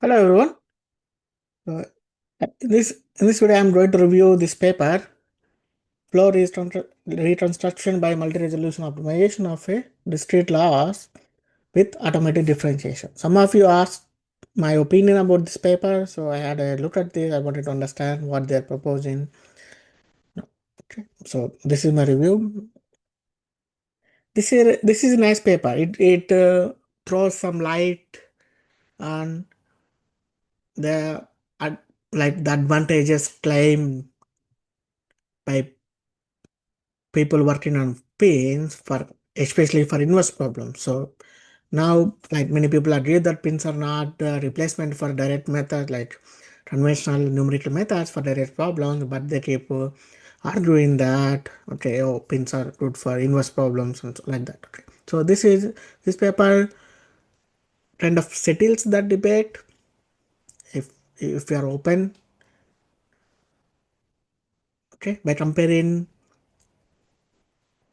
Hello everyone. Uh, in this video, I'm going to review this paper, flow reconstruction by multi-resolution optimization of a discrete loss with automatic differentiation. Some of you asked my opinion about this paper, so I had a look at this. I wanted to understand what they're proposing. Okay, so this is my review. This is a nice paper. It throws some light on the like the advantages claimed by people working on pins for especially for inverse problems. So now like many people agree that pins are not a replacement for direct methods like conventional numerical methods for direct problems, but they keep arguing that okay, oh, pins are good for inverse problems and so like that. Okay, so this paper kind of settles that debate if you are open, okay, by comparing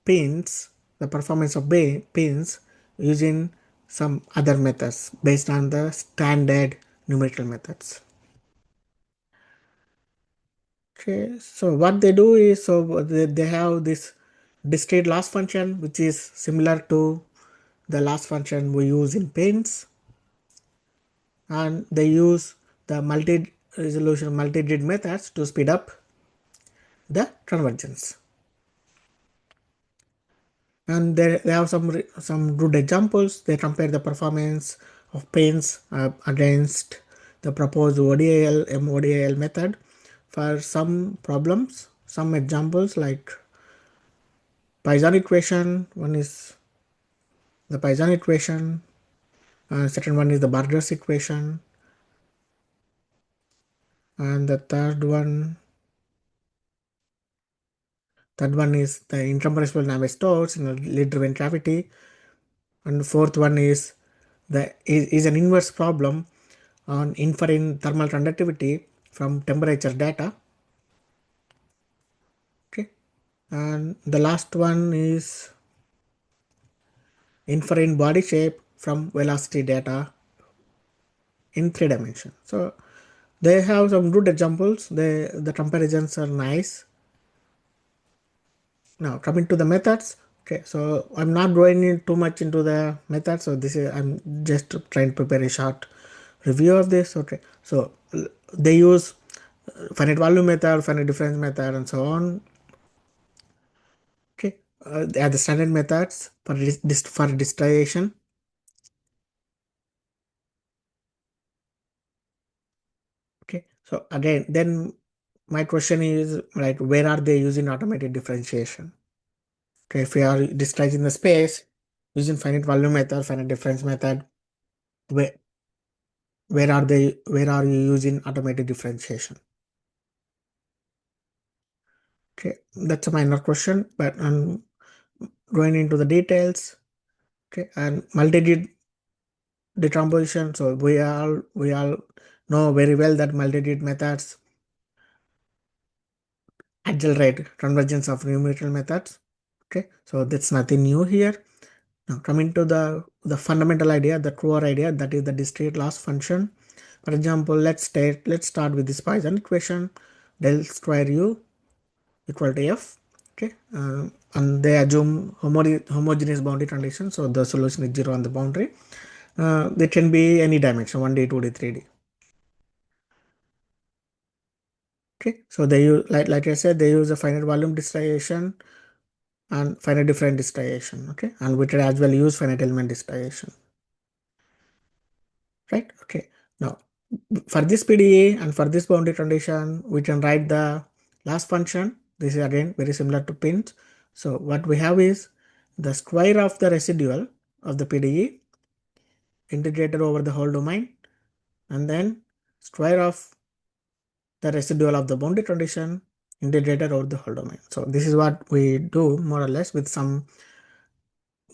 pins, the performance of pins using some other methods based on the standard numerical methods. Okay, so what they do is, so they have this discrete loss function which is similar to the loss function we use in pins, and they use the multi-resolution multi-grid methods to speed up the convergence. And they have some good examples. They compare the performance of pins against the proposed ODIL MODIL method for some problems. Some examples like Poisson equation. One is the Poisson equation. Second one is the Burgers equation, and the third one is the incompressible Navier-Stokes in a lead-driven cavity, and the fourth one is an inverse problem on inferring thermal conductivity from temperature data. Okay, and the last one is inferring body shape from velocity data in 3 dimensions. So they have some good examples. The comparisons are nice. Now coming to the methods. Okay, so I'm not going in too much into the methods. So this is I'm just trying to prepare a short review of this. Okay, so they use finite volume method, finite difference method, and so on. Okay, they are the standard methods for distillation. Okay, so again, then my question is like, where are they using automated differentiation? Okay, if we are distilling the space using finite volume method, finite difference method, where where are you using automated differentiation? Okay, that's a minor question, but I'm going into the details. Okay, and multi-grid decomposition. So we all know very well that multi-grid methods accelerate convergence of numerical methods. Okay, so that's nothing new here. Now coming to the fundamental idea, the core idea, that is the discrete loss function. For example, let's start with this Poisson equation, del square u equal to f. Okay, and they assume homogeneous boundary condition, so the solution is 0 on the boundary. They can be any dimension, 1D, 2D, 3D. Okay, so they use like I said, they use a finite volume distillation and finite different distillation. Okay, and we can as well use finite element distillation. Right? Okay. Now for this PDE and for this boundary condition, we can write the loss function. This is again very similar to pins. So what we have is the square of the residual of the PDE integrated over the whole domain, and then square of the residual of the boundary condition integrated over the whole domain. So this is what we do more or less with some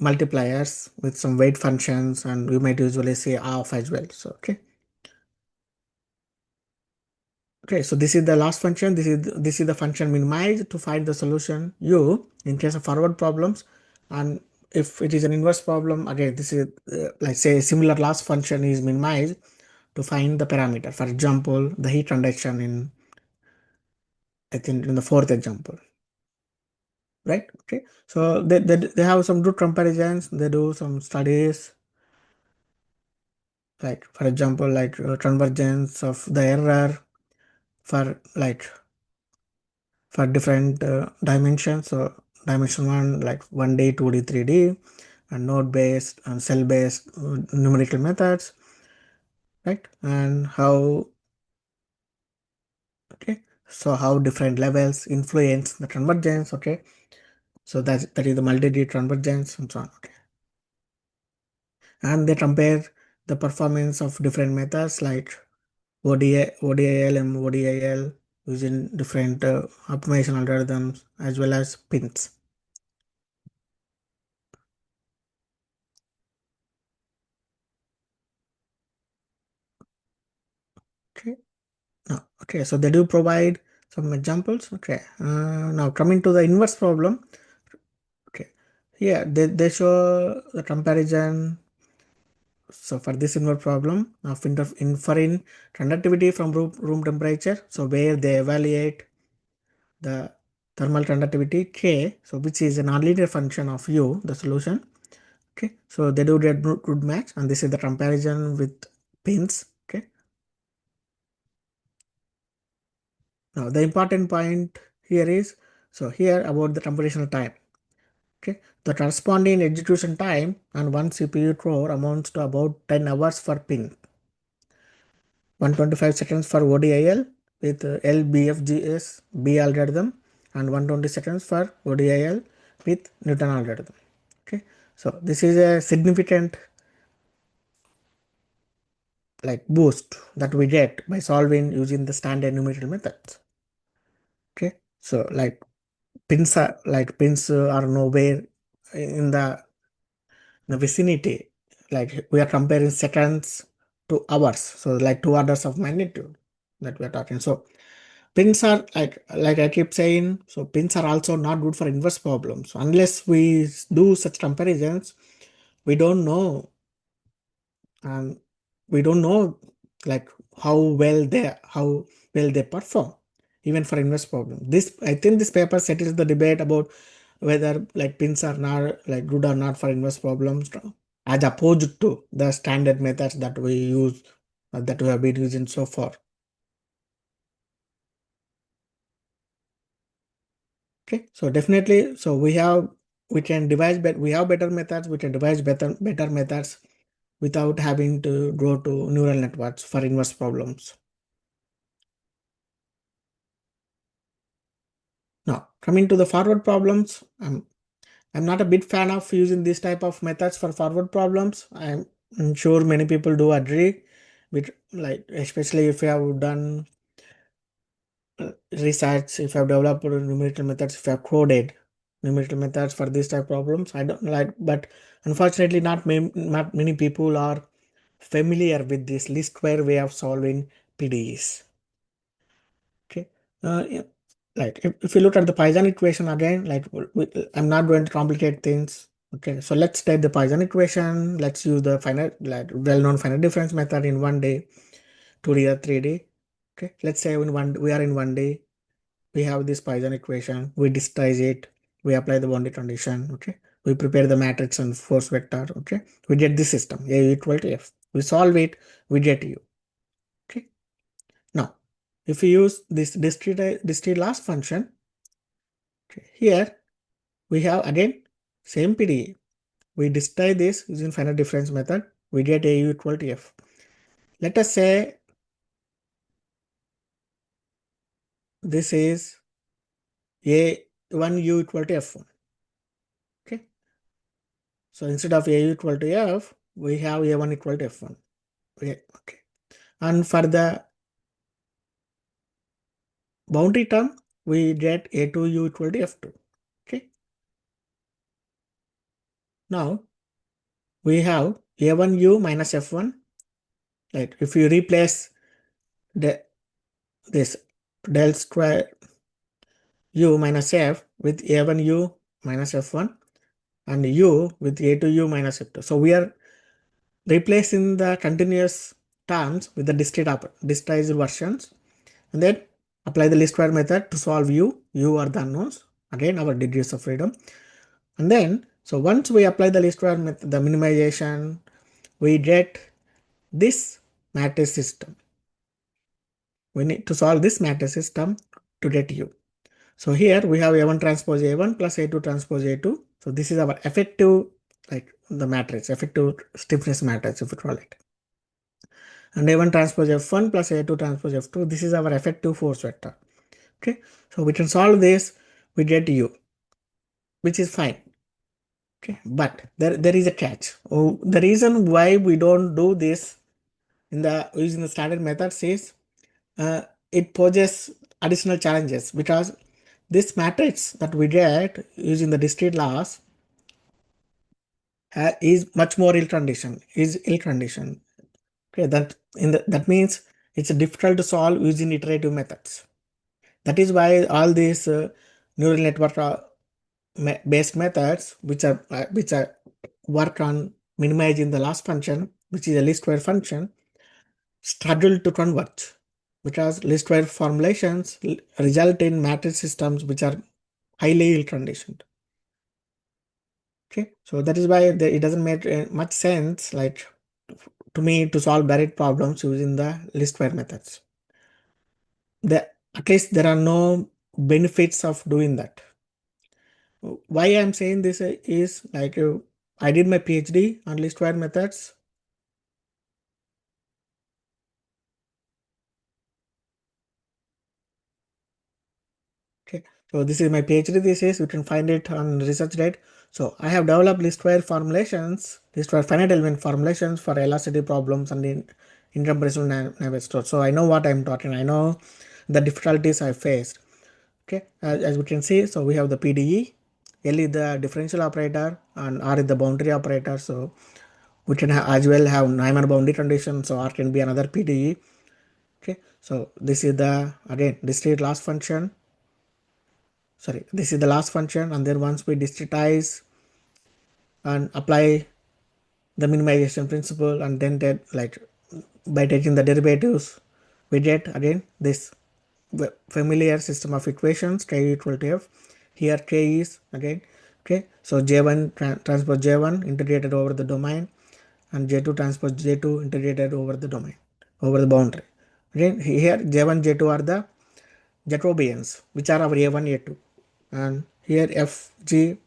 multipliers, with some weight functions, and we might usually say off as well. So okay, so this is the last function. This is the function minimize to find the solution u in case of forward problems, and if it is an inverse problem, again this is like say similar last function is minimized to find the parameter. For example, the heat conduction in, I think, in the fourth example, right? Okay. So they have some good comparisons. They do some studies, like for example, like convergence of the error for like for different dimensions. So dimension one, like 1D, 2D, 3D, and node based and cell based numerical methods, right? And how, okay, so how different levels influence the convergence, okay? So that is the multi-D convergence and so on, okay? And they compare the performance of different methods like ODIL and ODIL using different optimization algorithms as well as pins. Okay. Now, okay, so they do provide some examples. Okay. Now coming to the inverse problem. Okay. Here they show the comparison. So for this inverse problem of inferring conductivity from room temperature, so where they evaluate the thermal conductivity K, so which is a nonlinear function of U, the solution. Okay, so they do get good match, and this is the comparison with pins. Okay, now the important point here is, so here about the computational time. Okay, the corresponding execution time and one CPU core amounts to about 10 hours for pin, 125 seconds for ODIL with LBFGS B algorithm, and 120 seconds for ODIL with Newton algorithm. Okay, so this is a significant like boost that we get by solving using the standard numerical methods. Okay, so like pins are nowhere in the vicinity, like we are comparing seconds to hours, so like 2 orders of magnitude that we are talking. So pins are like I keep saying, so pins are also not good for inverse problems. Unless we do such comparisons, we don't know, and we don't know like how well they perform even for inverse problem. This, I think this paper settles the debate about whether like pins are not like good or not for inverse problems, as opposed to the standard methods that we use, that we have been using so far. Okay, so definitely, so we can devise we have better methods, we can devise better methods without having to go to neural networks for inverse problems. Now, coming to the forward problems, I'm not a big fan of using this type of methods for forward problems. I'm sure many people do agree with, like, especially if you have done research, if you have developed numerical methods, if you have coded numerical methods for this type of problems. I don't like, but unfortunately, not many people are familiar with this least square way of solving PDEs. Okay. Yeah. Like if you look at the Poisson equation again, like I'm not going to complicate things. Okay, so let's take the Poisson equation. Let's use the finite, like well-known finite difference method in 1D, 2D or 3D. Okay, let's say we are in 1D. We have this Poisson equation. We disguise it. We apply the boundary condition. Okay, we prepare the matrix and force vector. Okay, we get this system A equal to F. We solve it. We get U. Okay. Now, if we use this discrete loss function, okay, here we have again same PDE. We disguise this using finite difference method. We get AU equal to F. Let us say this is A1U equal to F1. Okay. So instead of AU equal to F, we have A1 equal to F1. Okay. And for the boundary term, we get A2U equal to F2. Okay. Now we have A1U minus F1. Like if you replace the this del square U minus F with A1U minus F1 and U with A2U minus F2. So we are replacing the continuous terms with the discretized versions, and then apply the least square method to solve u are the unknowns, again our degrees of freedom. And then so once we apply the least square method, the minimization, we get this matrix system. We need to solve this matrix system to get u. So here we have A1 transpose A1 plus A2 transpose A2. So this is our effective, like the matrix, effective stiffness matrix if you call it. And A1 transpose F1 plus A2 transpose F2, this is our effective force vector. Okay, so we can solve this, we get U, which is fine. Okay, but there is a catch. Oh, the reason why we don't do this in the using the standard methods is it poses additional challenges, because this matrix that we get using the discrete laws is much more ill conditioned. Okay, that means it's difficult to solve using iterative methods. That is why all these neural network based methods, which are work on minimizing the loss function, which is a least square function, struggle to converge, because least square formulations result in matrix systems which are highly ill conditioned. Okay, so that is why it doesn't make much sense, like to me, to solve direct problems using the least square methods. At least there are no benefits of doing that. Why I'm saying this is like I did my PhD on least square methods. Okay, so this is my PhD thesis. You can find it on ResearchGate. So I have developed least square formulations, least square finite element formulations for elasticity problems and in incompressible Navier. So I know what I'm talking. I know the difficulties I faced. Okay, as we can see, so we have the PDE, L is the differential operator, and R is the boundary operator. So we can as well have Neumann boundary condition. So R can be another PDE. Okay, so this is the again discrete loss function. Sorry, this is the loss function, and then once we discretize and apply the minimization principle, and then that, like by taking the derivatives, we get again this familiar system of equations k equal to f. Here k is again okay, so j1 transpose j1 integrated over the domain, and j2 transpose j2 integrated over the domain, over the boundary. Again here j1 j2 are the Jacobians, which are our a1 a2, and here f g.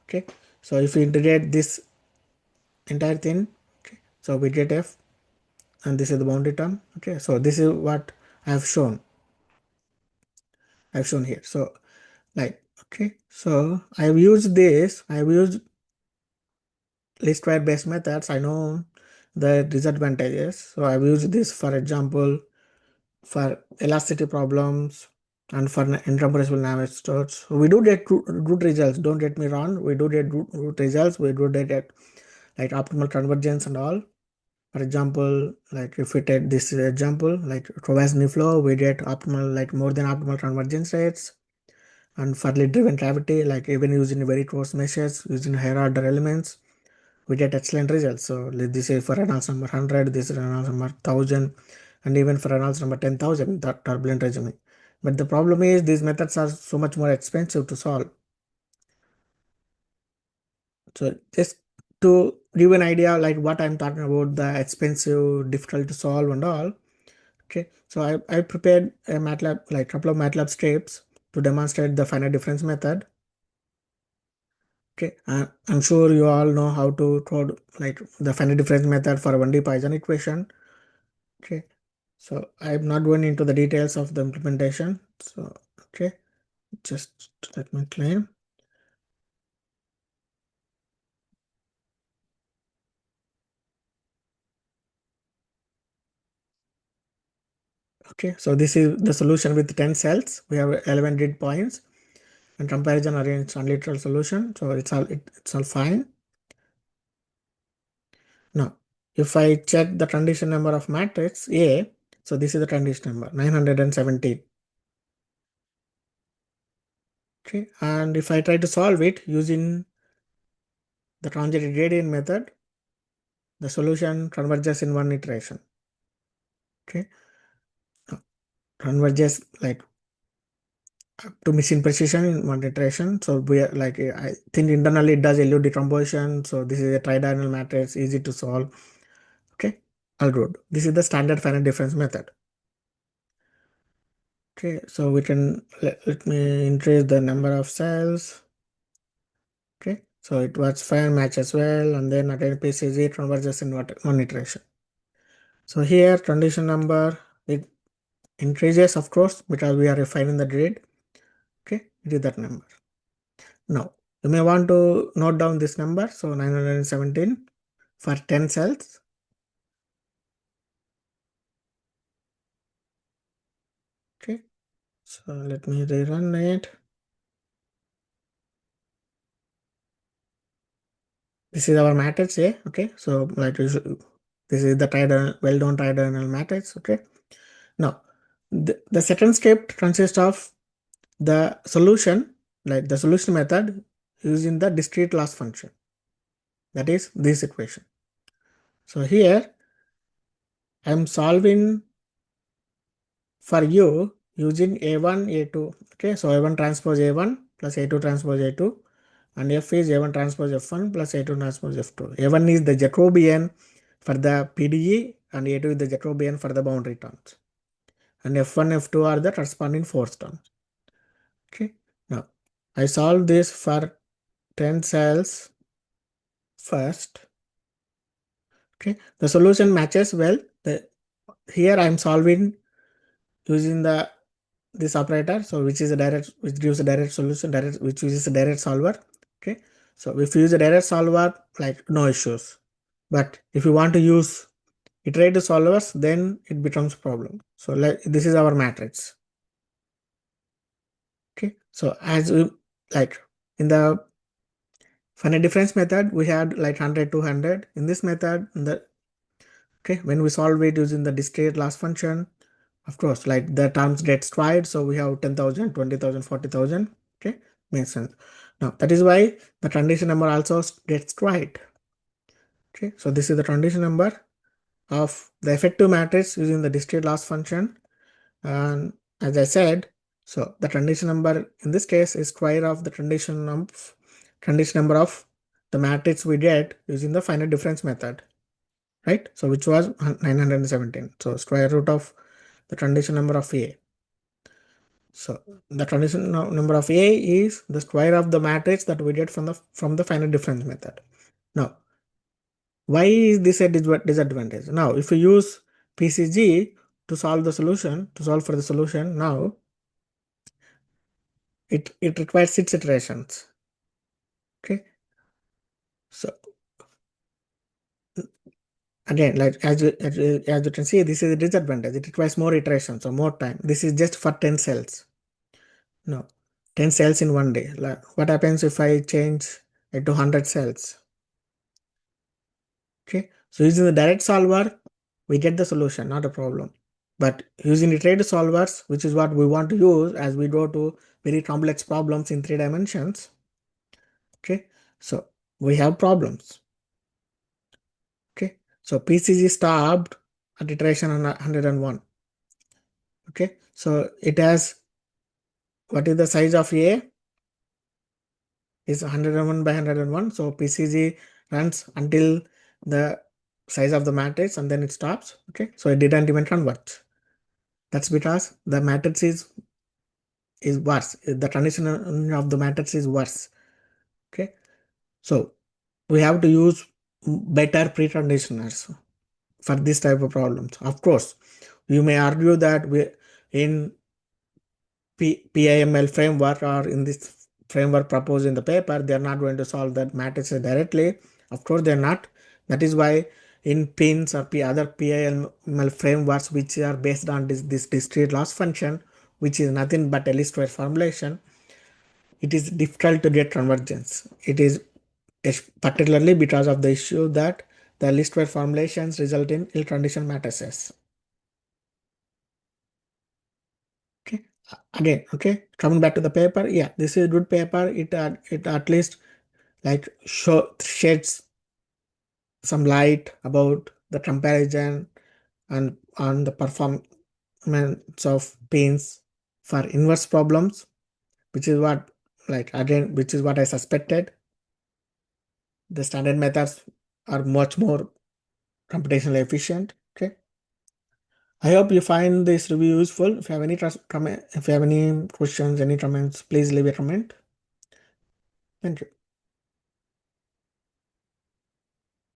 Okay, so if we integrate this entire thing, okay, so we get f, and this is the boundary term. Okay, so this is what I've shown here. So like okay, so I've used least square based methods. I know the disadvantages, so I've used this, for example, for elasticity problems and for incompressible Navier. We do get good results, don't get me wrong, we do get good results, we do get like optimal convergence and all. For example, like if we take this example, like Kovasny flow, we get optimal, like more than optimal convergence rates. And for lead driven cavity, like even using very coarse meshes, using higher order elements, we get excellent results. So this is for Reynolds number 100, this is Reynolds number 1000, and even for Reynolds number 10,000, that turbulent regime. But the problem is these methods are so much more expensive to solve. So just to give an idea like what I'm talking about, the expensive, difficult to solve and all. Okay, so I prepared a MATLAB, like couple of MATLAB scripts to demonstrate the finite difference method. Okay, I'm sure you all know how to code like the finite difference method for a 1D Poisson equation. Okay, so I'm not going into the details of the implementation. So okay, just let me claim. Okay, so this is the solution with 10 cells. We have 11 grid points and comparison against unliteral solution. So it's all fine. Now, if I check the condition number of matrix A, so this is the condition number 917. Okay, and if I try to solve it using the conjugate gradient method, the solution converges in one iteration. Okay, converges like to machine precision in one iteration. So we are like I think internally it does LU decomposition. So this is a tridiagonal matrix, easy to solve. Okay, all good. This is the standard finite difference method. Okay, so we can let me increase the number of cells. Okay, so it was fair match as well, and then again PCG converges in one iteration. So here condition number it increases of course because we are refining the grid. Okay, it is that number. Now you may want to note down this number. So 917 for 10 cells. Okay, so let me rerun it. This is our matrix A. Okay, so like this is the well-known tridiagonal matrix. Okay, now the second step consists of the solution, like the solution method using the discrete loss function. That is this equation. So here I am solving for u using A1, A2. Okay, so A1 transpose A1 plus A2 transpose A2, and F is A1 transpose F1 plus A2 transpose F2. A1 is the Jacobian for the PDE and A2 is the Jacobian for the boundary terms. And F1, F2 are the corresponding force terms. Okay, now I solve this for 10 cells first. Okay, the solution matches well. Here I am solving using this operator, so which gives a direct solution, which uses a direct solver. Okay, so if you use a direct solver, like no issues. But if you want to use iterative solvers, then it becomes problem. So this is our matrix. Okay, so as we like in the finite difference method, we had like 100, 200. In this method, okay, when we solve it using the discrete loss function, of course, like the terms get squared, so we have 10,000, 20,000, 40,000. Okay, makes sense. Now that is why the condition number also gets squared. Okay, so this is the condition number of the effective matrix using the discrete loss function. And as I said, so the condition number in this case is square of the condition number of the matrix we get using the finite difference method, right? So which was 917. So square root of the condition number of A. So the condition number of A is the square of the matrix that we get from the finite difference method. Now, why is this a disadvantage? Now, if you use PCG to solve for the solution, now it requires 6 iterations. Okay. So again, like as you can see, this is a disadvantage. It requires more iterations or more time. This is just for 10 cells. No, 10 cells in one day. Like, what happens if I change it to 100 cells? Okay, so using the direct solver, we get the solution, not a problem. But using iterative solvers, which is what we want to use as we go to very complex problems in 3 dimensions. Okay, so we have problems. Okay, so PCG stopped at iteration 101. Okay, so it has, what is the size of A? Is 101 by 101. So PCG runs until the size of the matrix and then it stops. Okay, so it didn't even convert. That's because the matrix is worse. The condition of the matrix is worse. Okay, so we have to use better preconditioners for this type of problems. Of course, you may argue that we in PIML framework or in this framework proposed in the paper, they are not going to solve that matrices directly. Of course, they are not. That is why in PINs or other PIML frameworks which are based on this discrete loss function, which is nothing but a least square formulation, it is difficult to get convergence. It is particularly because of the issue that the least square formulations result in ill-conditioned matrices. Okay, again, okay, coming back to the paper, yeah, this is a good paper. It at least like sheds some light about the comparison and on the performance of pains for inverse problems, which is what again, which is what I suspected. The standard methods are much more computationally efficient. Okay. I hope you find this review useful. If you have any if you have any questions, any comments, please leave a comment. Thank you.